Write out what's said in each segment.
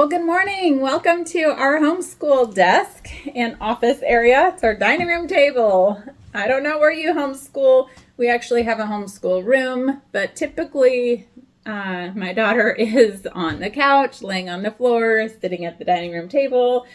Well, good morning. Welcome to our homeschool desk and office area. It's our dining room table. I don't know where you homeschool. We actually have a homeschool room, but typically my daughter is on the couch, laying on the floor, sitting at the dining room table,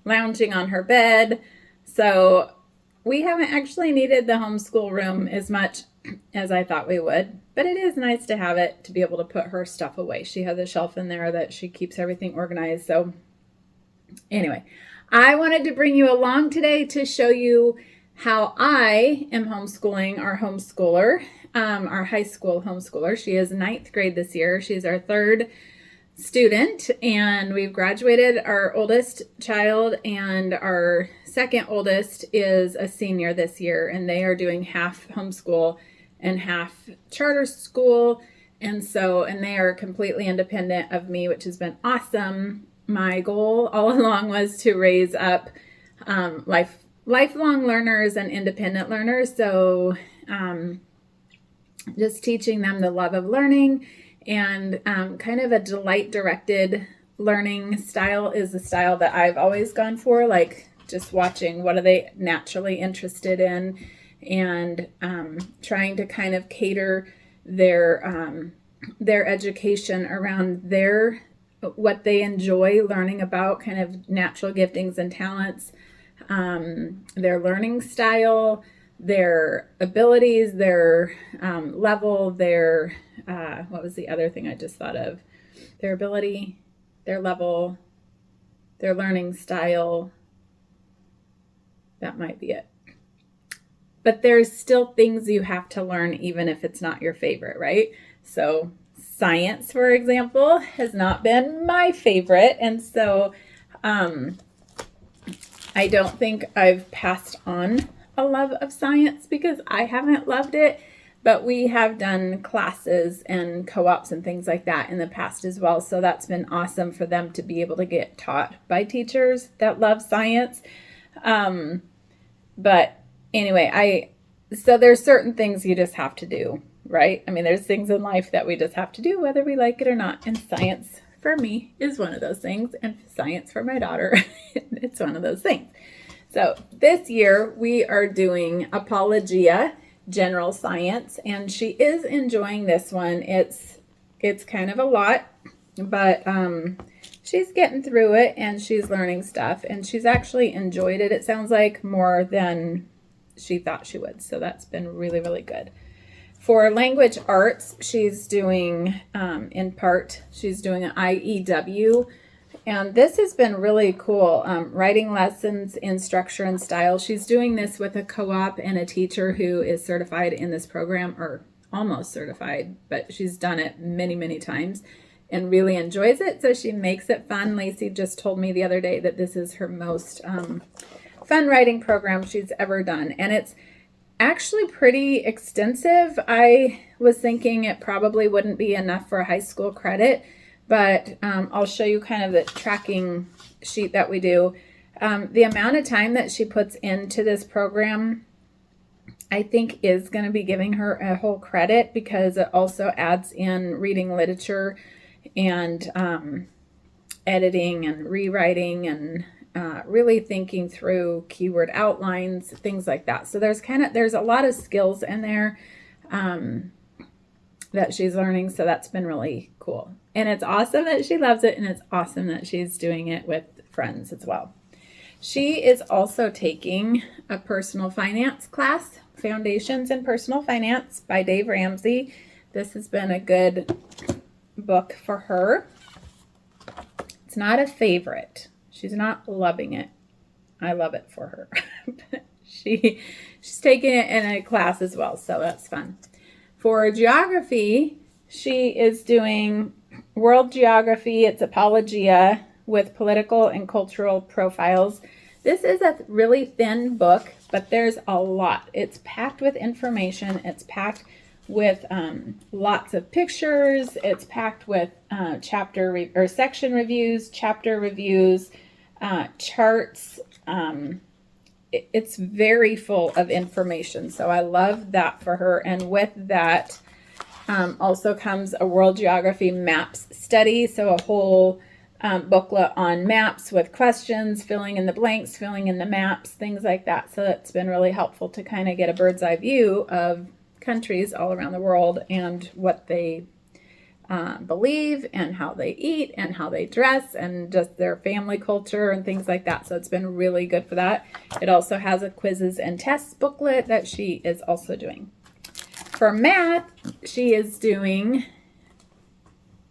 lounging on her bed. So we haven't actually needed the homeschool room as much as I thought we would, but it is nice to have it to be able to put her stuff away. She has a shelf in there that she keeps everything organized. So anyway, I wanted to bring you along today to show you how I am homeschooling our homeschooler, our high school homeschooler. She is 9th grade this year. She's our third student, and we've graduated our oldest child, and our second oldest is a senior this year, and they are doing half homeschool and half charter school. And they are completely independent of me, which has been awesome. My goal all along was to raise up lifelong learners and independent learners. So just teaching them the love of learning, and kind of a delight-directed learning style is the style that I've always gone for, like just watching what are they naturally interested in, and trying to kind of cater their education around what they enjoy learning about, kind of natural giftings and talents, their learning style, their abilities, their level, their what was the other thing I just thought of? Their ability, their level, their learning style. That might be it. But there's still things you have to learn even if it's not your favorite, right? So science, for example, has not been my favorite. And so I don't think I've passed on a love of science because I haven't loved it. But we have done classes and co-ops and things like that in the past as well. So that's been awesome for them to be able to get taught by teachers that love science. But anyway, so there's certain things you just have to do, right? I mean, there's things in life that we just have to do whether we like it or not. And science for me is one of those things. And science for my daughter, it's one of those things. So this year we are doing Apologia, General Science, and she is enjoying this one. It's kind of a lot, but she's getting through it, and she's learning stuff, and she's actually enjoyed it. It sounds like more than she thought she would, so that's been really, really good. For language arts, she's doing, in part, she's doing an IEW, and this has been really cool. Writing lessons in structure and style. She's doing this with a co-op and a teacher who is certified in this program, or almost certified, but she's done it many, many times and really enjoys it. So she makes it fun. Lacey just told me the other day that this is her most fun writing program she's ever done. And it's actually pretty extensive. I was thinking it probably wouldn't be enough for a high school credit, but I'll show you kind of the tracking sheet that we do. The amount of time that she puts into this program, I think, is going to be giving her a whole credit, because it also adds in reading literature and editing and rewriting and really thinking through keyword outlines, things like that. So there's a lot of skills in there that she's learning. So that's been really cool. And it's awesome that she loves it, and it's awesome that she's doing it with friends as well. She is also taking a personal finance class, Foundations in Personal Finance by Dave Ramsey. This has been a good book for her. It's not a favorite. She's not loving it. I love it for her. She's taking it in a class as well, so that's fun. For geography, she is doing World Geography. It's Apologia with political and cultural profiles. This is a really thin book, but there's a lot. It's packed with information. It's packed with lots of pictures. It's packed with section reviews, chapter reviews, charts. It's very full of information. So I love that for her. And with that also comes a World Geography Maps study. So a whole booklet on maps with questions, filling in the blanks, filling in the maps, things like that. So it's been really helpful to kind of get a bird's eye view of countries all around the world and what they believe and how they eat and how they dress and just their family culture and things like that. So it's been really good for that. It also has a quizzes and tests booklet that she is also doing. For math, she is doing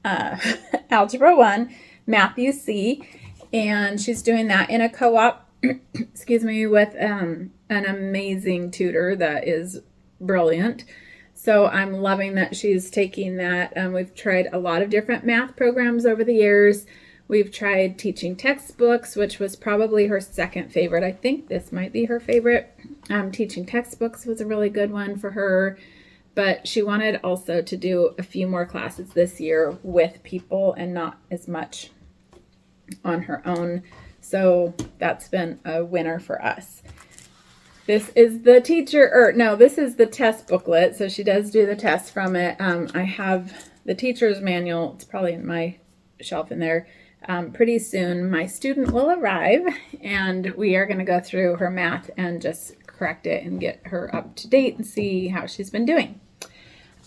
Algebra 1, Matthew C, and she's doing that in a co-op, excuse me, with an amazing tutor that is brilliant. So I'm loving that she's taking that. We've tried a lot of different math programs over the years. We've tried teaching textbooks, which was probably her second favorite. I think this might be her favorite. Teaching textbooks was a really good one for her. But she wanted also to do a few more classes this year with people and not as much on her own. So that's been a winner for us. This is the this is the test booklet. So she does do the test from it. I have the teacher's manual. It's probably in my shelf in there. Pretty soon my student will arrive and we are going to go through her math and just correct it and get her up to date and see how she's been doing.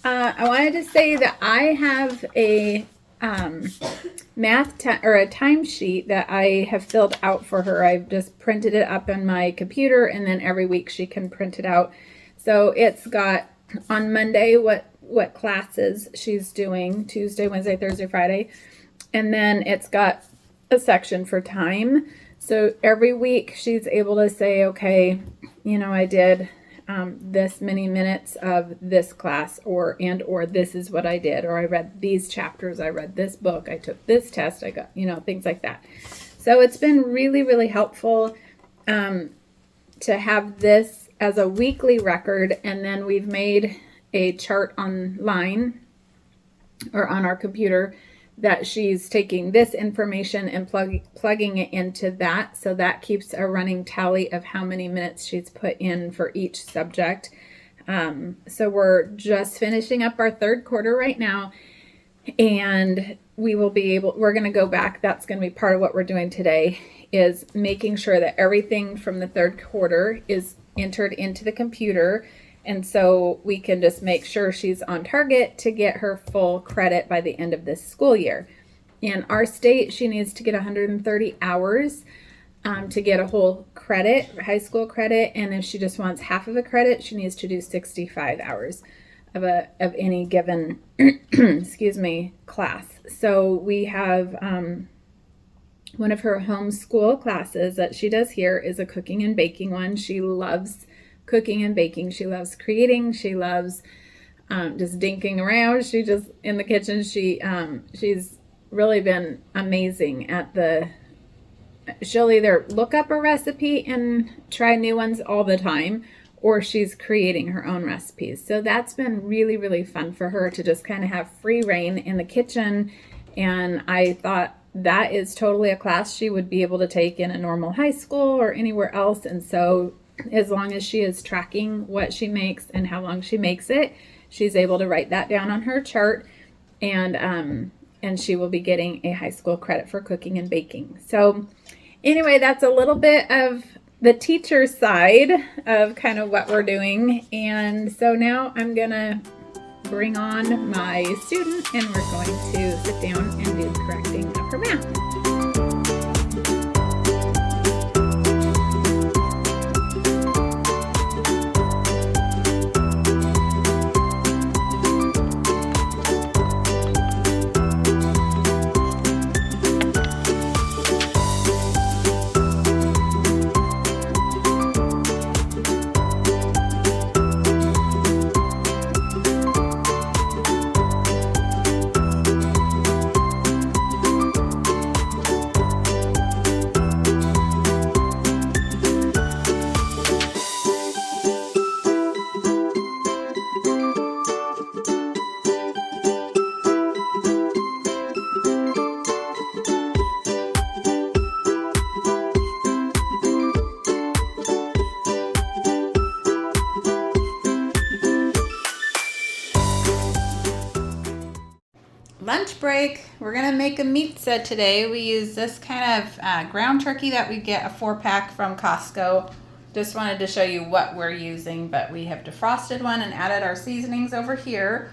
I wanted to say that I have a a timesheet that I have filled out for her. I've just printed it up on my computer, and then every week she can print it out. So it's got on Monday what classes she's doing, Tuesday, Wednesday, Thursday, Friday, and then it's got a section for time. So every week she's able to say, okay, I did this many minutes of this class, or this is what I did, or I read these chapters, I read this book, I took this test, I got, things like that. So it's been really, really helpful to have this as a weekly record, and then we've made a chart online or on our computer that she's taking this information and plugging it into that. So that keeps a running tally of how many minutes she's put in for each subject. So we're just finishing up our third quarter right now, and we're going to go back. That's going to be part of what we're doing today, is making sure that everything from the third quarter is entered into the computer. And so we can just make sure she's on target to get her full credit by the end of this school year. In our state, she needs to get 130 hours to get a whole credit, high school credit. And if she just wants half of a credit, she needs to do 65 hours of any given, class. So we have one of her homeschool classes that she does here is a cooking and baking one. She loves cooking and baking. She loves creating. She loves just dinking around. She just in the kitchen. She's really been amazing at she'll either look up a recipe and try new ones all the time, or she's creating her own recipes. So that's been really, really fun for her to just kind of have free reign in the kitchen. And I thought that is totally a class she would be able to take in a normal high school or anywhere else. And so as long as she is tracking what she makes and how long she makes it, she's able to write that down on her chart, and she will be getting a high school credit for cooking and baking. So anyway, that's a little bit of the teacher side of kind of what we're doing. And so now I'm gonna bring on my student, and we're going to sit down and do correcting of her math. we're gonna make a pizza today. We use this kind of ground turkey that we get a 4-pack from Costco. Just wanted to show you what we're using, but we have defrosted one and added our seasonings over here,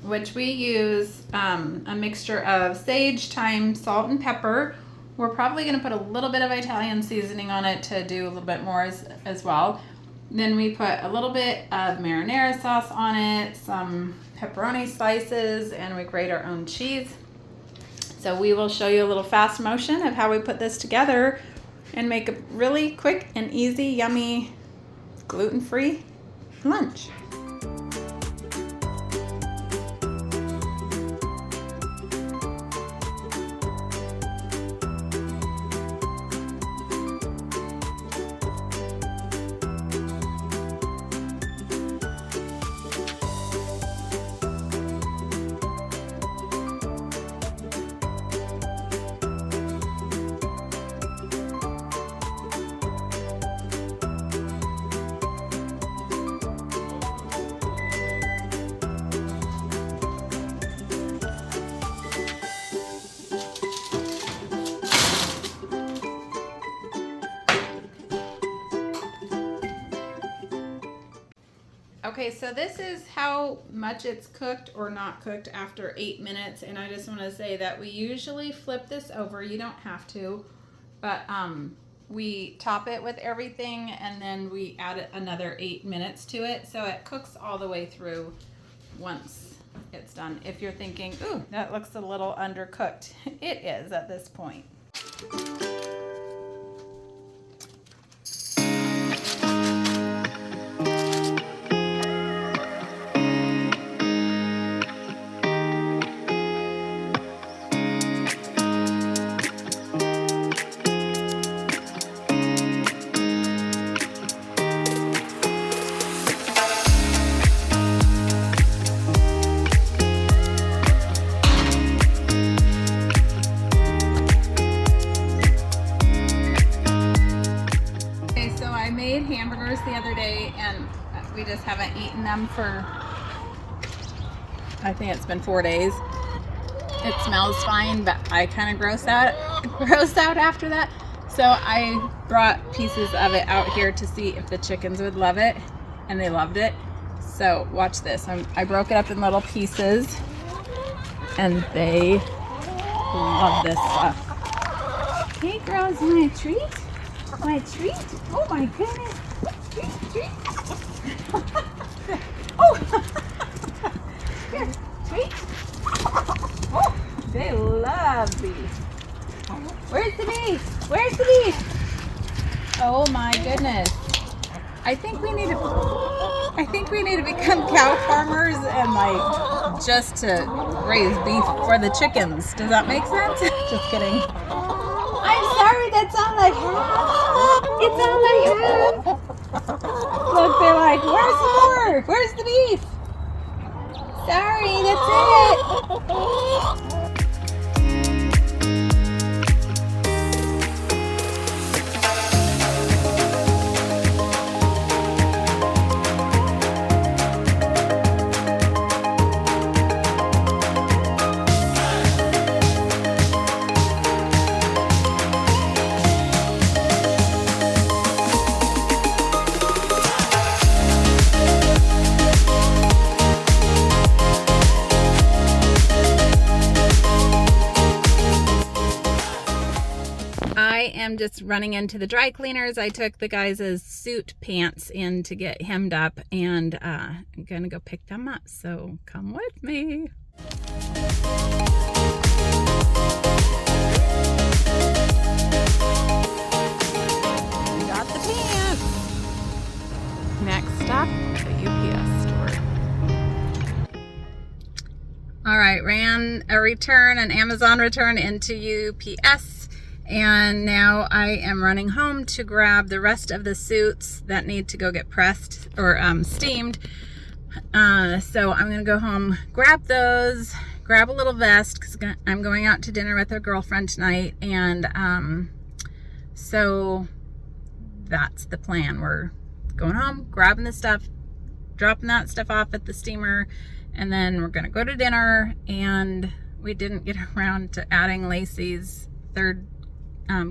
which we use a mixture of sage, thyme, salt, and pepper. We're probably gonna put a little bit of Italian seasoning on it to do a little bit more as well. Then we put a little bit of marinara sauce on it, some pepperoni slices, and we grate our own cheese. So we will show you a little fast motion of how we put this together and make a really quick and easy, yummy, gluten-free lunch. Okay, so this is how much it's cooked or not cooked after 8 minutes, and I just want to say that we usually flip this over. You don't have to, but we top it with everything and then we add another 8 minutes to it, so it cooks all the way through once it's done. If you're thinking, ooh, that looks a little undercooked, it is at this point. Hamburgers the other day, and we just haven't eaten them for, I think it's been 4 days. It smells fine, but I kind of gross out after that. So I brought pieces of it out here to see if the chickens would love it, and they loved it. So watch this. I broke it up in little pieces, and they love this stuff. Hey girls, you want a treat? My treat? Oh my goodness. Treat. Oh! Here, treat. Oh, they love beef. Where's the beef? Where's the beef? Oh my goodness. I think we need to become cow farmers and like just to raise beef for the chickens. Does that make sense? Just kidding. I'm sorry, that's all I have. It's all I have. Look, they're like, where's more? Where's the beef? Sorry, that's it. I'm just running into the dry cleaners. I took the guys' suit pants in to get hemmed up, and I'm gonna go pick them up, so come with me. Got the pants. Next stop, the UPS store. All right, ran a return, an Amazon return into UPS. And now I am running home to grab the rest of the suits that need to go get pressed or steamed. So I'm going to go home, grab those, grab a little vest because I'm going out to dinner with a girlfriend tonight. And so that's the plan. We're going home, grabbing the stuff, dropping that stuff off at the steamer, and then we're going to go to dinner, and we didn't get around to adding Lacey's third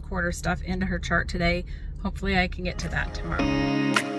quarter stuff into her chart today. Hopefully I can get to that tomorrow.